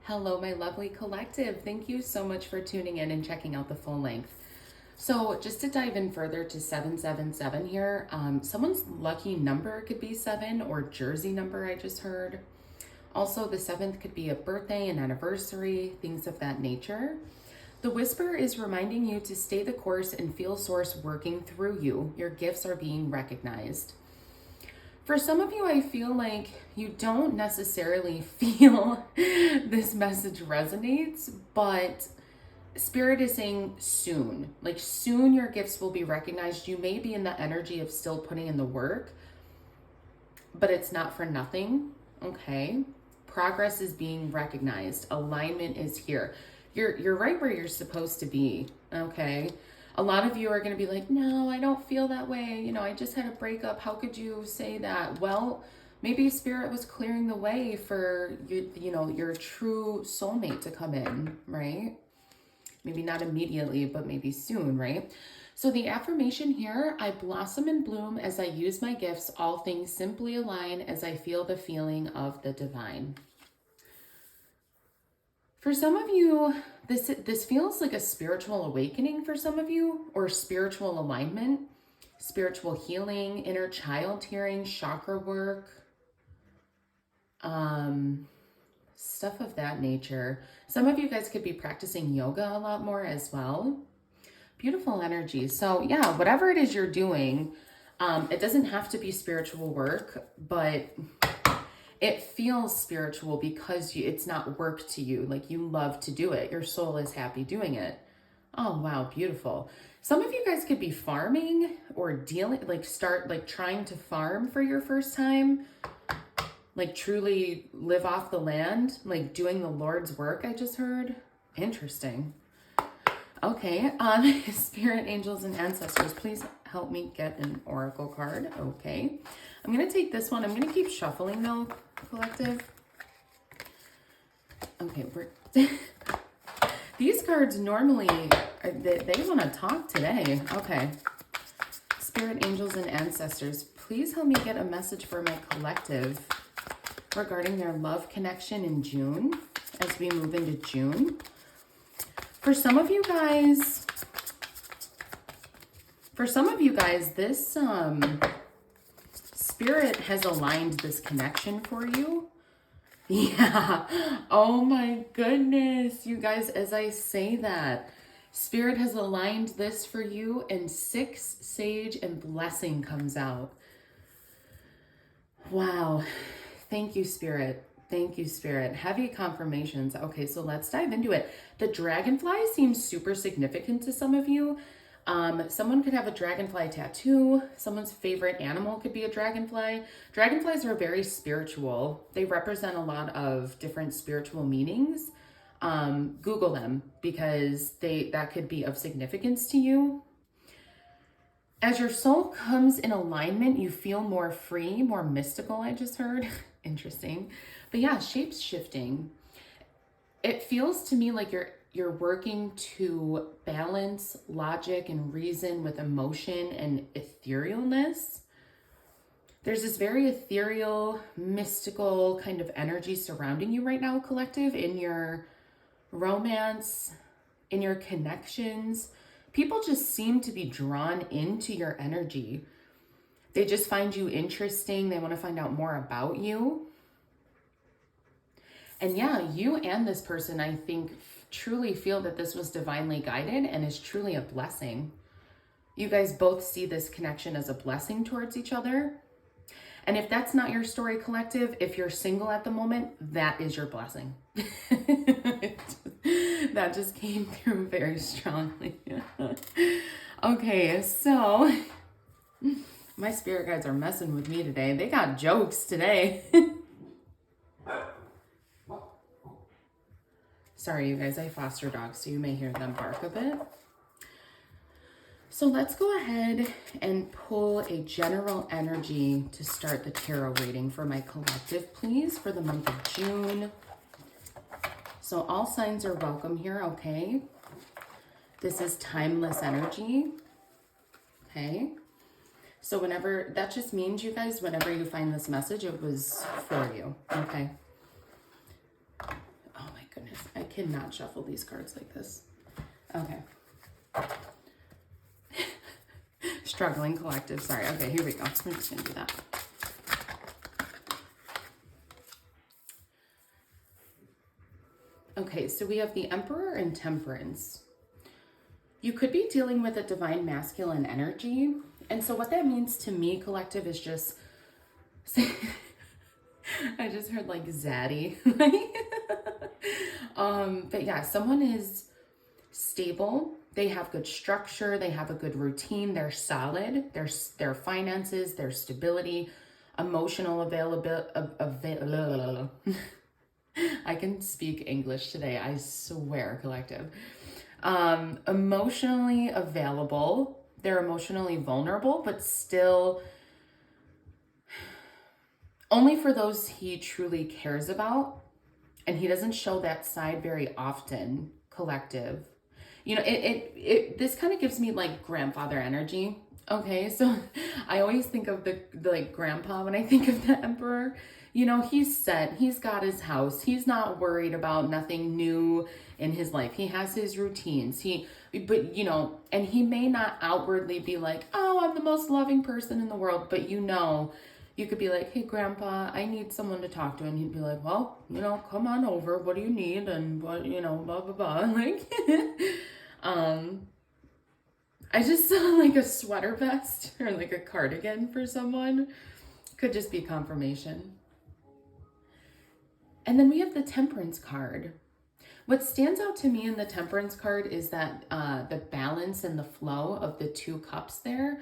Hello, my lovely collective. Thank you so much for tuning in and checking out the full length. So just to dive in further to 777 here, someone's lucky number could be 7 or jersey number I just heard. Also, the 7th could be a birthday, an anniversary, things of that nature. The whisper is reminding you to stay the course and feel source working through you. Your gifts are being recognized. For some of you, I feel like you don't necessarily feel this message resonates, but Spirit is saying soon. Like soon your gifts will be recognized. You may be in the energy of still putting in the work, but it's not for nothing, okay? Progress is being recognized. Alignment is here. You're right where you're supposed to be, okay? A lot of you are going to be like, no, I don't feel that way. You know, I just had a breakup. How could you say that? Well, maybe Spirit was clearing the way for your true soulmate to come in, right? Maybe not immediately, but maybe soon, right? So the affirmation here, I blossom and bloom as I use my gifts. All things simply align as I feel the feeling of the divine. For some of you, this feels like a spiritual awakening for some of you, or spiritual alignment, spiritual healing, inner child hearing, chakra work, stuff of that nature. Some of you guys could be practicing yoga a lot more as well. Beautiful energy. So yeah, whatever it is you're doing, it doesn't have to be spiritual work, but it feels spiritual because it's not work to you. Like you love to do it. Your soul is happy doing it. Oh, wow. Beautiful. Some of you guys could be farming or trying to farm for your first time. Like truly live off the land, like doing the Lord's work, I just heard. Interesting. Okay. Spirit, angels, and ancestors, please help me get an oracle card. Okay. I'm going to take this one. I'm going to keep shuffling though, collective. Okay, these cards normally, they want to talk today. Okay. Spirit, angels, and ancestors, please help me get a message for my collective regarding their love connection in June as we move into June. For some of you guys, this Spirit has aligned this connection for you. Yeah. Oh my goodness. You guys, as I say that, Spirit has aligned this for you and 6 sage and blessing comes out. Wow. Thank you, Spirit. Thank you, Spirit. Heavy confirmations. Okay, so let's dive into it. The dragonfly seems super significant to some of you. Someone could have a dragonfly tattoo. Someone's favorite animal could be a dragonfly. Dragonflies are very spiritual. They represent a lot of different spiritual meanings. Google them because that could be of significance to you. As your soul comes in alignment, you feel more free, more mystical, I just heard. Interesting. But yeah, shapes shifting. It feels to me like you're working to balance logic and reason with emotion and etherealness. There's this very ethereal, mystical kind of energy surrounding you right now, collective, in your romance, in your connections. People just seem to be drawn into your energy. They just find you interesting. They want to find out more about you. And yeah, you and this person, I think, truly feel that this was divinely guided and is truly a blessing. You guys both see this connection as a blessing towards each other. And if that's not your story, collective, if you're single at the moment, that is your blessing. That just came through very strongly. Okay, so my spirit guides are messing with me today. They got jokes today. Sorry, you guys, I foster dogs, so you may hear them bark a bit. So let's go ahead and pull a general energy to start the tarot reading for my collective, please, for the month of June. So all signs are welcome here, okay? This is timeless energy, okay? So whenever, that just means, you guys, whenever you find this message, it was for you, okay? Oh my goodness. cannot shuffle these cards like this. Okay. Struggling collective. Sorry. Okay, here we go. We're just going to do that. Okay, so we have the Emperor and Temperance. You could be dealing with a divine masculine energy. And so what that means to me, collective, is just... I just heard like zaddy. But yeah, someone is stable. They have good structure. They have a good routine. They're solid. Their finances, their stability, emotional availability. I can speak English today. I swear, collective. Emotionally available. They're emotionally vulnerable, but still only for those he truly cares about. And he doesn't show that side very often, collective. You know, this kind of gives me like grandfather energy. Okay, so I always think of the like grandpa when I think of the Emperor. You know, he's set, he's got his house, he's not worried about nothing new in his life. He has his routines. But you know, and he may not outwardly be like, oh, I'm the most loving person in the world, but you know, you could be like, hey, Grandpa, I need someone to talk to. And he'd be like, well, you know, come on over. What do you need? And what, you know, blah, blah, blah. Like, I just saw like a sweater vest or like a cardigan for someone. Could just be confirmation. And then we have the Temperance card. What stands out to me in the Temperance card is that the balance and the flow of the 2 cups there.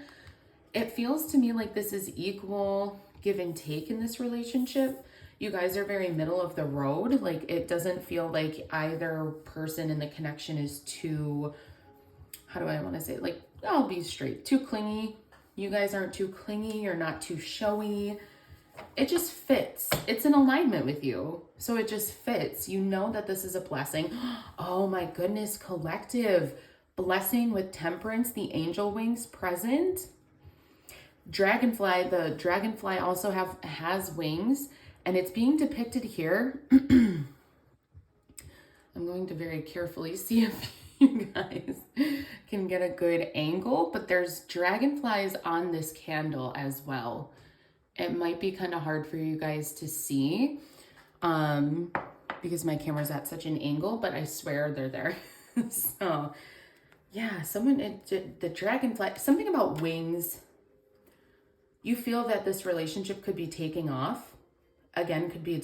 It feels to me like this is equal give and take in this relationship. You guys are very middle of the road. Like, it doesn't feel like either person in the connection is too, how do I want to say it? Like, I'll be straight, too clingy. You guys aren't too clingy. You're not too showy. It just fits. It's in alignment with you. So it just fits. You know that this is a blessing. Oh my goodness, collective. Blessing with Temperance, the angel wings present. Dragonfly, the dragonfly also has wings, and it's being depicted here. I'm going to very carefully see if you guys can get a good angle, but there's dragonflies on this candle as well. It might be kind of hard for you guys to see because my camera's at such an angle, but I swear they're there. So yeah, the dragonfly, something about wings. You feel that this relationship could be taking off. Again, could be,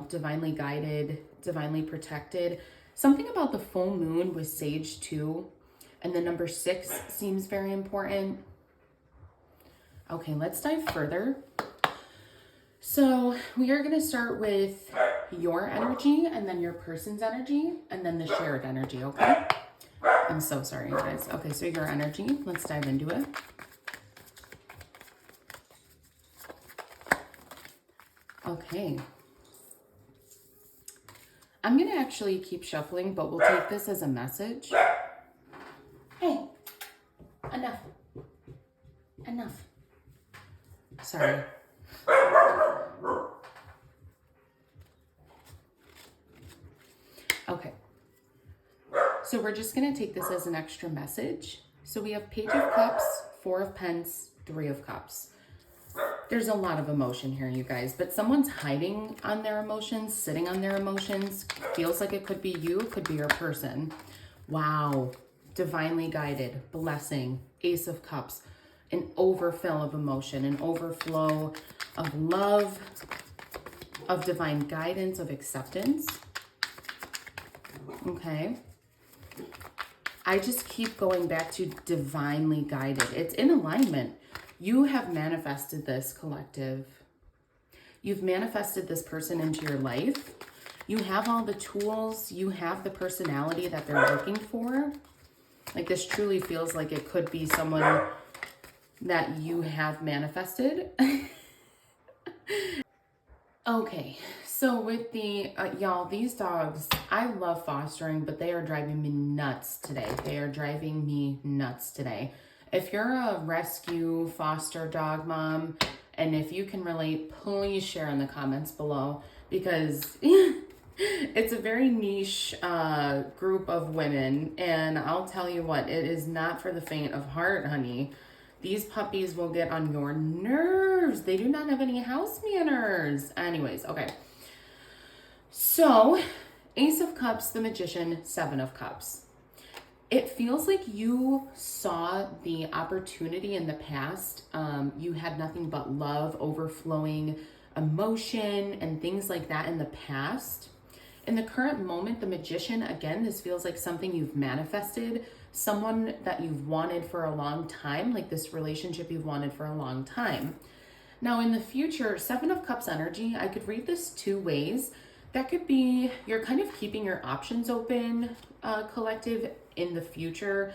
divinely guided, divinely protected. Something about the full moon with Sage too. And the number 6 seems very important. Okay, let's dive further. So we are going to start with your energy and then your person's energy and then the shared energy, okay? I'm so sorry, guys. Okay, so your energy, let's dive into it. Okay. I'm going to actually keep shuffling, but we'll take this as a message. Hey, enough. Enough. Sorry. Okay. So we're just going to take this as an extra message. So we have Page of Cups, 4 of Pence, 3 of Cups. There's a lot of emotion here, you guys, but someone's hiding on their emotions, sitting on their emotions. Feels like it could be you, it could be your person. Wow. Divinely guided, blessing, Ace of Cups, an overfill of emotion, an overflow of love, of divine guidance, of acceptance. Okay. I just keep going back to divinely guided. It's in alignment. You have manifested this, collective. You've manifested this person into your life. You have all the tools. You have the personality that they're looking for. Like, this truly feels like it could be someone that you have manifested. Okay, so with the, y'all, these dogs, I love fostering, but they are driving me nuts today. They are driving me nuts today. If you're a rescue foster dog mom, and if you can relate, please share in the comments below, because It's a very niche group of women, and I'll tell you what, it is not for the faint of heart, honey. These puppies will get on your nerves. They do not have any house manners. Anyways, okay. So, Ace of Cups, the Magician, Seven of Cups. It feels like you saw the opportunity in the past. You had nothing but love, overflowing emotion, and things like that in the past. In the current moment, the Magician, again, this feels like something you've manifested, someone that you've wanted for a long time, like this relationship you've wanted for a long time. Now, in the future, Seven of Cups energy, I could read this two ways. That could be you're kind of keeping your options open, collective, in the future.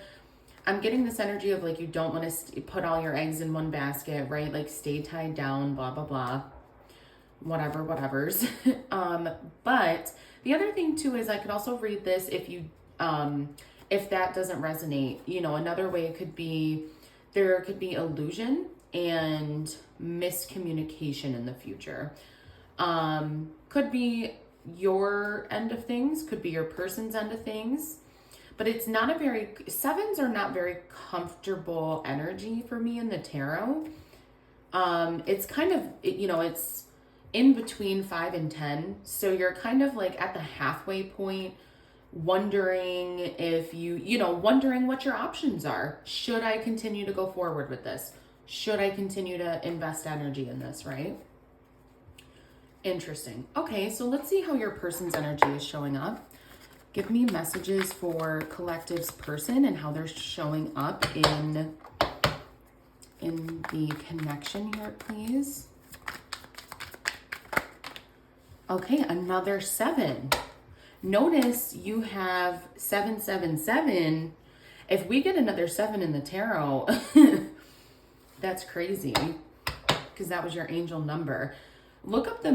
I'm getting this energy of like you don't want to put all your eggs in one basket, right? Like stay tied down, blah, blah, blah. Whatever's. But the other thing too is I could also read this if you, if that doesn't resonate, you know, another way it could be, there could be illusion and miscommunication in the future. Could be your end of things, could be your person's end of things, but it's not a very, sevens are not very comfortable energy for me in the tarot. It's kind of, you know, it's in between 5 and 10. So you're kind of like at the halfway point, wondering if you know, wondering what your options are. Should I continue to go forward with this? Should I continue to invest energy in this, right? Interesting. Okay, so let's see how your person's energy is showing up. Give me messages for collective's person and how they're showing up in the connection here, please. Okay, another 7. Notice you have 777. If we get another 7 in the tarot, that's crazy because that was your angel number. Look up the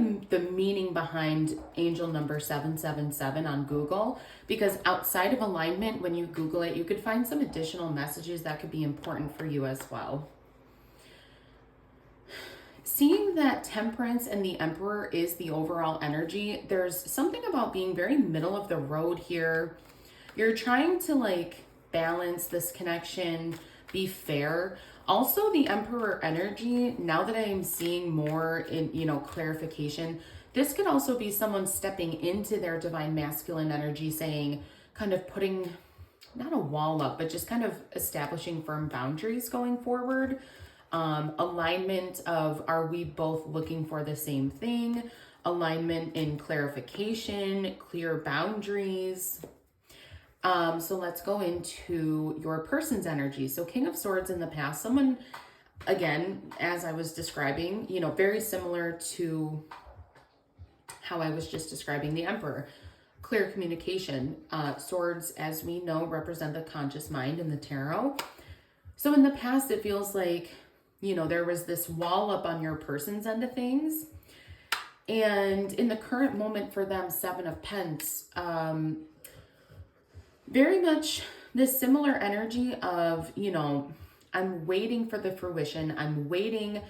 meaning behind angel number 777 on Google, because outside of alignment, when you Google it, you could find some additional messages that could be important for you as well. Seeing that Temperance and the Emperor is the overall energy, there's something about being very middle of the road here. You're trying to like balance this connection, be fair. Also, the Emperor energy, now that I am seeing more in, you know, clarification, this could also be someone stepping into their divine masculine energy, saying, kind of putting, not a wall up, but just kind of establishing firm boundaries going forward. Alignment of, are we both looking for the same thing? Alignment in clarification, clear boundaries. So let's go into your person's energy. So King of Swords in the past, someone, again, as I was describing, you know, very similar to how I was just describing the Emperor. Clear communication. Swords, as we know, represent the conscious mind in the tarot. So in the past, it feels like, you know, there was this wall up on your person's end of things. And in the current moment for them, 7 of Pentacles, very much this similar energy of, you know, I'm waiting for the fruition. I'm waiting.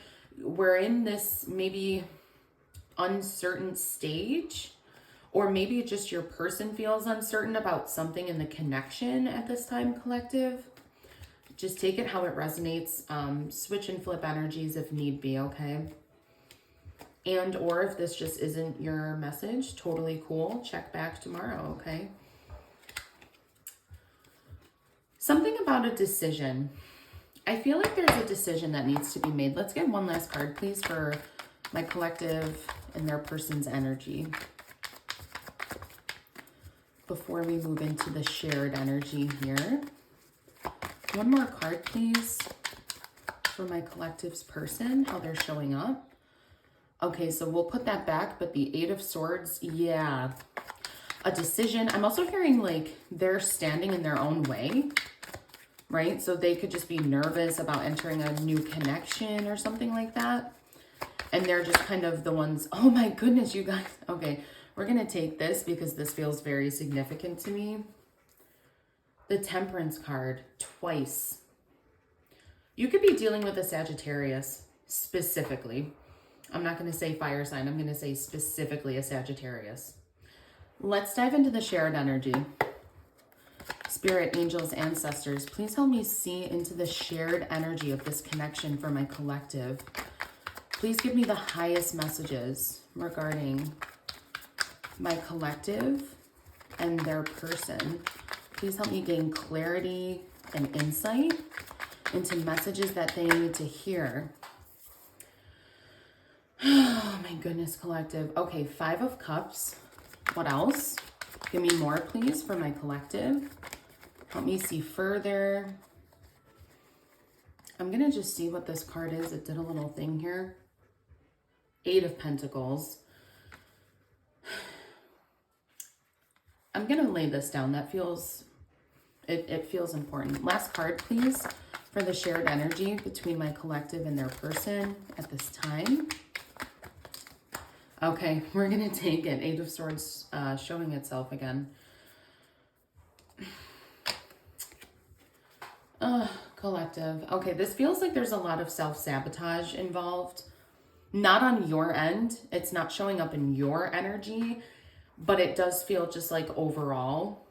We're in this maybe uncertain stage, or maybe just your person feels uncertain about something in the connection at this time, collective. Just take it how it resonates. Switch and flip energies if need be, okay? And or if this just isn't your message, totally cool. Check back tomorrow, okay? Something about a decision. I feel like there's a decision that needs to be made. Let's get one last card, please, for my collective and their person's energy before we move into the shared energy here. One more card, please, for my collective's person, how they're showing up. Okay, so we'll put that back, but the 8 of Swords, yeah. A decision. I'm also hearing like they're standing in their own way, right? So they could just be nervous about entering a new connection or something like that. And they're just kind of the ones, oh my goodness, you guys. Okay, we're going to take this because this feels very significant to me. The Temperance card, twice. You could be dealing with a Sagittarius, specifically. I'm not going to say fire sign. I'm going to say specifically a Sagittarius. Let's dive into the shared energy. Spirit, angels, ancestors, please help me see into the shared energy of this connection for my collective. Please give me the highest messages regarding my collective and their person. Please help me gain clarity and insight into messages that they need to hear. Oh my goodness, collective. Okay, 5 of Cups. What else? Give me more, please, for my collective. Help me see further. I'm going to just see what this card is. It did a little thing here. 8 of Pentacles. I'm going to lay this down. That feels, it feels important. Last card, please, for the shared energy between my collective and their person at this time. Okay, we're going to take it. 8 of Swords showing itself again. Collective. Okay, this feels like there's a lot of self-sabotage involved. Not on your end. It's not showing up in your energy, but it does feel just like overall.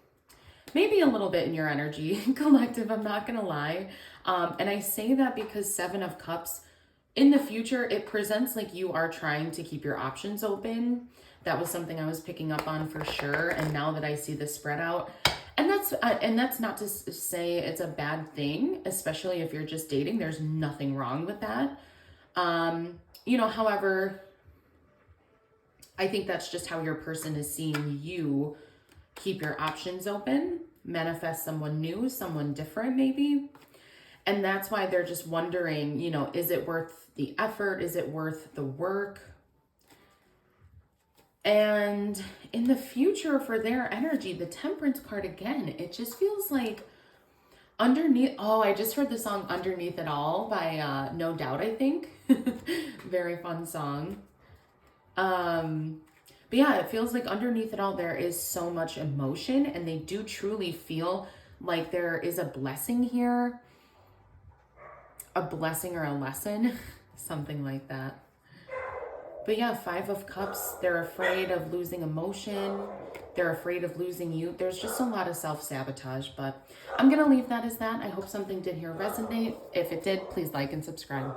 Maybe a little bit in your energy, collective, I'm not going to lie. And I say that because 7 of Cups, in the future, it presents like you are trying to keep your options open. That was something I was picking up on for sure. And now that I see this spread out, and that's not to say it's a bad thing, especially if you're just dating. There's nothing wrong with that. However, I think that's just how your person is seeing you keep your options open, manifest someone new, someone different maybe. And that's why they're just wondering, is it worth the effort? Is it worth the work? And in the future for their energy, the Temperance card again, it just feels like underneath. Oh, I just heard the song Underneath It All by No Doubt, I think. Very fun song. But yeah, it feels like underneath it all, there is so much emotion, and they do truly feel like there is a blessing here. A blessing or a lesson, something like that. But yeah, 5 of Cups, they're afraid of losing emotion. They're afraid of losing you. There's just a lot of self-sabotage, but I'm going to leave that as that. I hope something did here resonate. If it did, please like and subscribe.